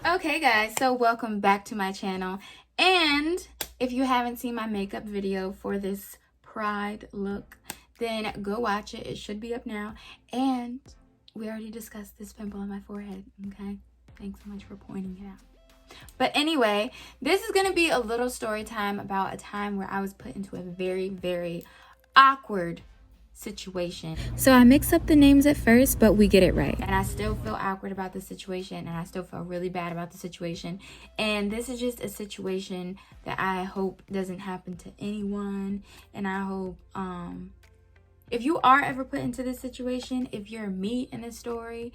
Okay guys, so welcome back to my channel, and if you haven't seen my makeup video for this pride look, then go watch it. It should be up now. And we already discussed this pimple on my forehead, okay? Thanks so much for pointing it out. But anyway, this is gonna be a little story time about a time where I was put into a very awkward situation. So I mix up the names at first, but we get it right. And I still feel awkward about the situation, and I still feel really bad about the situation. And this is just a situation that I hope doesn't happen to anyone. And I hope, if you are ever put into this situation, if you're me in this story,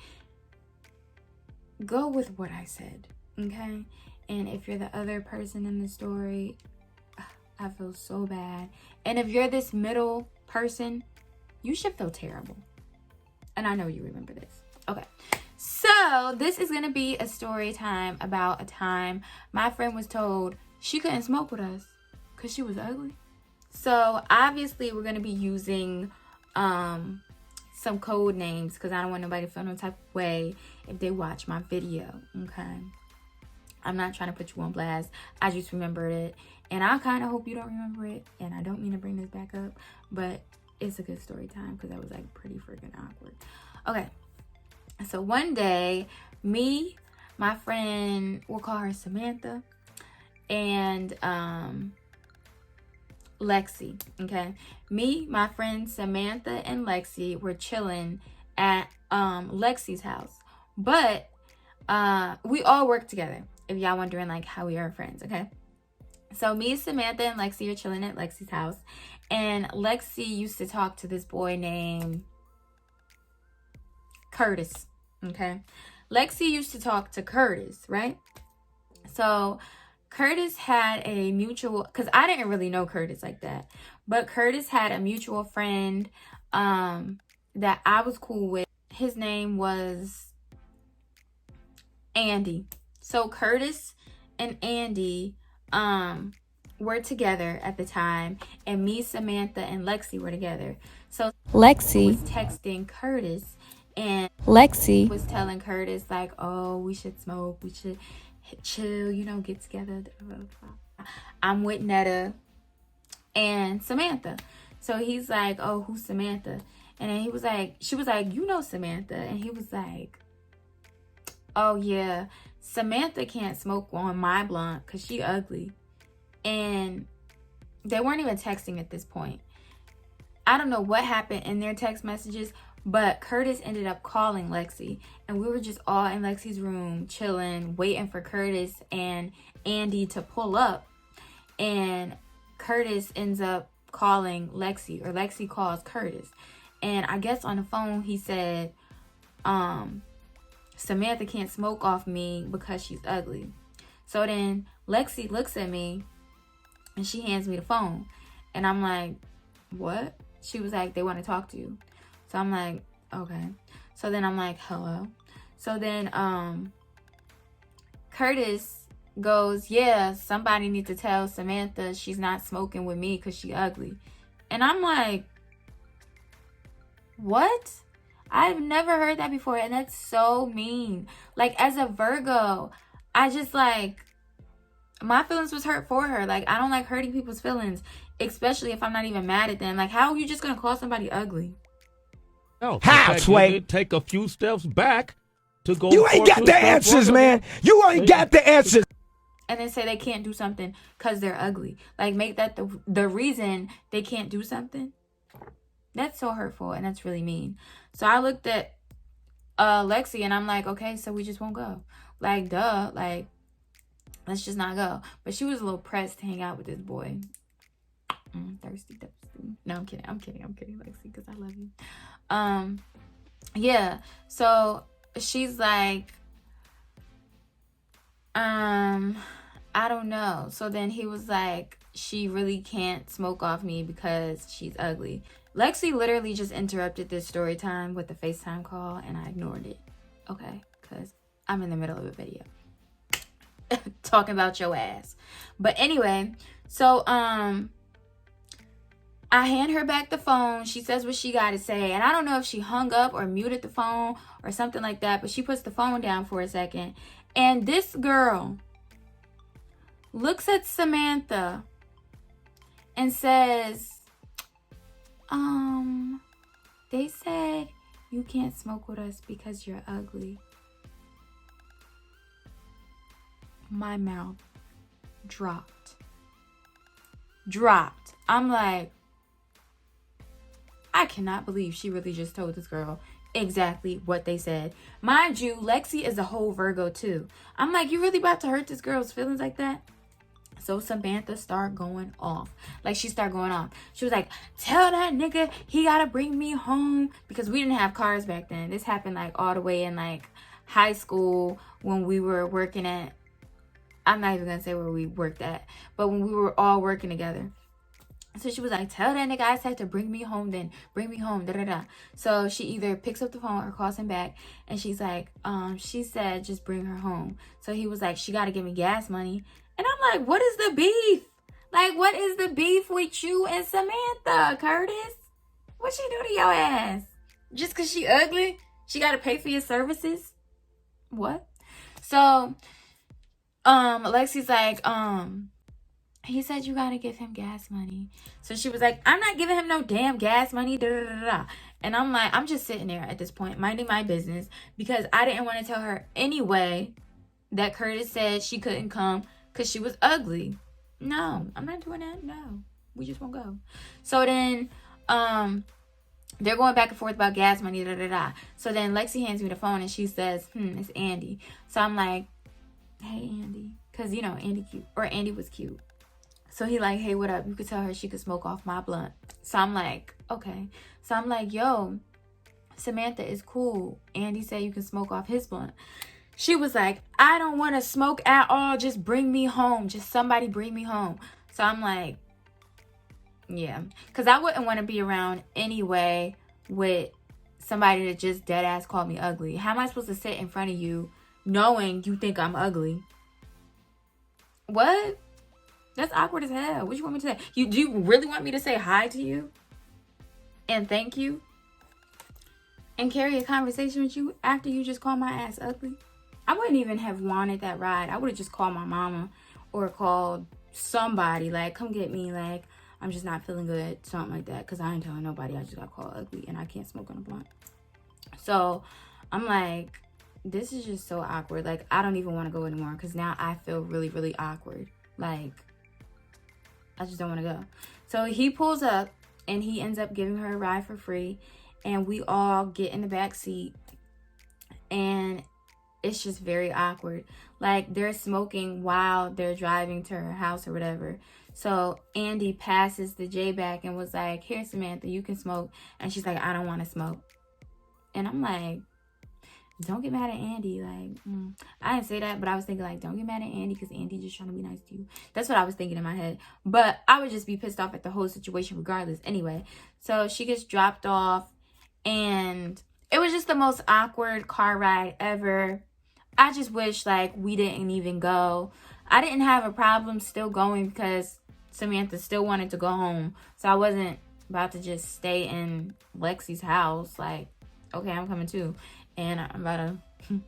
go with what I said, okay? And if you're the other person in the story, I feel so bad. And if you're this middle person, you should feel terrible. And I know you remember this. Okay. So this is going to be a story time about a time my friend was told she couldn't smoke with us because she was ugly. So obviously we're going to be using some code names because I don't want nobody to feel no type of way if they watch my video. Okay. I'm not trying to put you on blast. I just remembered it. And I kind of hope you don't remember it. And I don't mean to bring this back up, but it's a good story time because that was like pretty freaking awkward. Okay, so one day, me, my friend, we'll call her Samantha, and Lexi. Okay, me, my friend Samantha, and Lexi were chilling at Lexi's house, but we all work together. If y'all wondering like how we are friends, okay. So me, Samantha, and Lexi are chilling at Lexi's house. And Lexi used to talk to this boy named Curtis, okay? Lexi used to talk to Curtis, right? So Curtis had a mutual, because I didn't really know Curtis like that. But Curtis had a mutual friend that I was cool with. His name was Andy. So Curtis and Andy were together at the time, and me, Samantha, and Lexi were together. So Lexi was texting Curtis, and Lexi was telling Curtis like, oh, we should smoke, we should chill, you know, get together. I'm with Netta and Samantha. So he's like, oh, who's Samantha? And then he was like, she was like, you know Samantha. And he was like, oh yeah, Samantha can't smoke on my blunt because she ugly. And they weren't even texting at this point. I don't know what happened in their text messages, but Curtis ended up calling Lexi. And we were just all in Lexi's room, chilling, waiting for Curtis and Andy to pull up. And Curtis ends up calling Lexi, or Lexi calls Curtis. And I guess on the phone he said, Samantha can't smoke off me because she's ugly. So then Lexi looks at me and she hands me the phone. And I'm like, what? She was like, they want to talk to you. So I'm like, okay. So then I'm like, hello. So then Curtis goes, yeah, somebody needs to tell Samantha she's not smoking with me because she ugly. And I'm like, what? I've never heard that before, and that's so mean. Like, as a Virgo, I just like, my feelings was hurt for her. Like, I don't like hurting people's feelings, especially if I'm not even mad at them. Like, how are you just gonna call somebody ugly? No, How, Sway? take a few steps back to go. You ain't got the answers, man. You ain't got the answers. And then say they can't do something because they're ugly. Like, make that the reason they can't do something. That's so hurtful, and that's really mean. So I looked at Lexi, and I'm like, okay, so we just won't go. Like, duh. Like, let's just not go. But she was a little pressed to hang out with this boy. Thirsty. No, I'm kidding, Lexi, because I love you. Yeah. So she's like, I don't know. So then he was like, she really can't smoke off me because she's ugly. Lexi literally just interrupted this story time with a FaceTime call, and I ignored it. Okay, because I'm in the middle of a video talking about your ass. But anyway, so I hand her back the phone. She says what she got to say, and I don't know if she hung up or muted the phone or something like that, but she puts the phone down for a second, And this girl looks at Samantha and says, they said you can't smoke with us because you're ugly. My mouth dropped. I'm like, I cannot believe she really just told this girl exactly what they said. Mind you, Lexi is a whole Virgo too. I'm like, you really about to hurt this girl's feelings like that? So Samantha started going off. Like, she started going off. She was like, tell that nigga he gotta bring me home. Because we didn't have cars back then. This happened like all the way in like high school when we were working at, I'm not even gonna say where we worked at, but when we were all working together. So she was like, tell that nigga I said to bring me home then. Bring me home, da-da-da. So she either picks up the phone or calls him back. And she's like, she said just bring her home. So he was like, she gotta give me gas money. And I'm like, what is the beef? Like, what is the beef with you and Samantha, Curtis? What she do to your ass? Just because she ugly, she got to pay for your services? What? So, Alexi's like, he said you got to give him gas money. So she was like, I'm not giving him no damn gas money, da da da da. And I'm like, I'm just sitting there at this point, minding my business, because I didn't want to tell her anyway that Curtis said she couldn't come because she was ugly. No, I'm not doing that. No, we just won't go. So then, they're going back and forth about gas money, da da da. So then Lexi hands me the phone and she says, it's Andy. So I'm like, hey, Andy. Because, you know, Andy was cute. So he like, hey, what up? You could tell her she could smoke off my blunt. So I'm like, okay. So I'm like, yo, Samantha is cool. Andy said you can smoke off his blunt. She was like, I don't want to smoke at all. Just bring me home. Just somebody bring me home. So I'm like, yeah. Because I wouldn't want to be around anyway with somebody that just dead ass called me ugly. How am I supposed to sit in front of you knowing you think I'm ugly? What? That's awkward as hell. What you want me to say? Do you really want me to say hi to you? And thank you? And carry a conversation with you after you just called my ass ugly? I wouldn't even have wanted that ride. I would have just called my mama or called somebody. Like, come get me. Like, I'm just not feeling good. Something like that. Because I ain't telling nobody I just got called ugly and I can't smoke on a blunt. So, I'm like, this is just so awkward. Like, I don't even want to go anymore. Because now I feel really, really awkward. Like, I just don't want to go. So, he pulls up and he ends up giving her a ride for free. And we all get in the back seat. And it's just very awkward. Like, they're smoking while they're driving to her house or whatever. So Andy passes the J back and was like, here, Samantha, you can smoke. And she's like, I don't want to smoke. And I'm like, don't get mad at Andy. Like, I didn't say that, but I was thinking, like, don't get mad at Andy because Andy just trying to be nice to you. That's what I was thinking in my head. But I would just be pissed off at the whole situation regardless anyway. So she gets dropped off. And it was just the most awkward car ride ever. I just wish, like, we didn't even go. I didn't have a problem still going because Samantha still wanted to go home. So I wasn't about to just stay in Lexi's house. Like, okay, I'm coming too. And I'm about to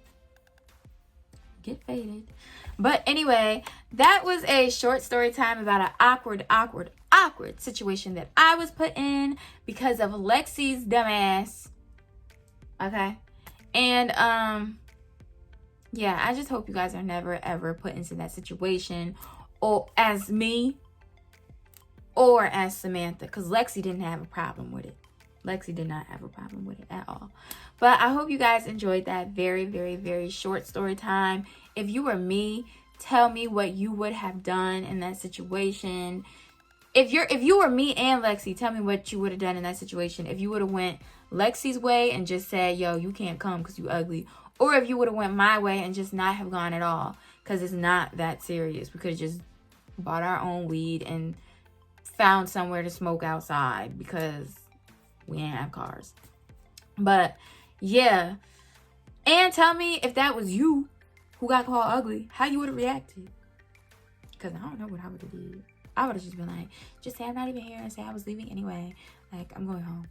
get faded. But anyway, that was a short story time about an awkward situation that I was put in because of Lexi's dumbass. Okay? And, yeah, I just hope you guys are never, ever put into that situation or as me or as Samantha, because Lexi didn't have a problem with it. Lexi did not have a problem with it at all. But I hope you guys enjoyed that very, very, very short story time. If you were me, tell me what you would have done in that situation. If you were me and Lexi, tell me what you would have done in that situation. If you would have went Lexi's way and just said, yo, you can't come because you ugly. Or if you would have went my way and just not have gone at all. Because it's not that serious. We could have just bought our own weed and found somewhere to smoke outside. Because we didn't have cars. But, yeah. And tell me if that was you who got called ugly, how you would have reacted. Because I don't know what I would have did. I would have just been like, just say I'm not even here and say I was leaving anyway. Like, I'm going home.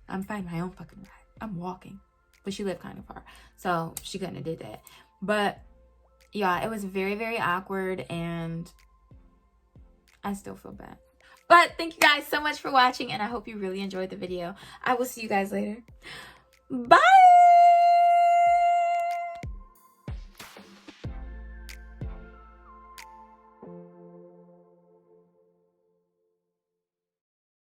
I'm finding my own fucking ride. I'm walking. But she lived kind of far. So she couldn't have did that. But yeah, it was very, very awkward, and I still feel bad. But thank you guys so much for watching, and I hope you really enjoyed the video. I will see you guys later. Bye!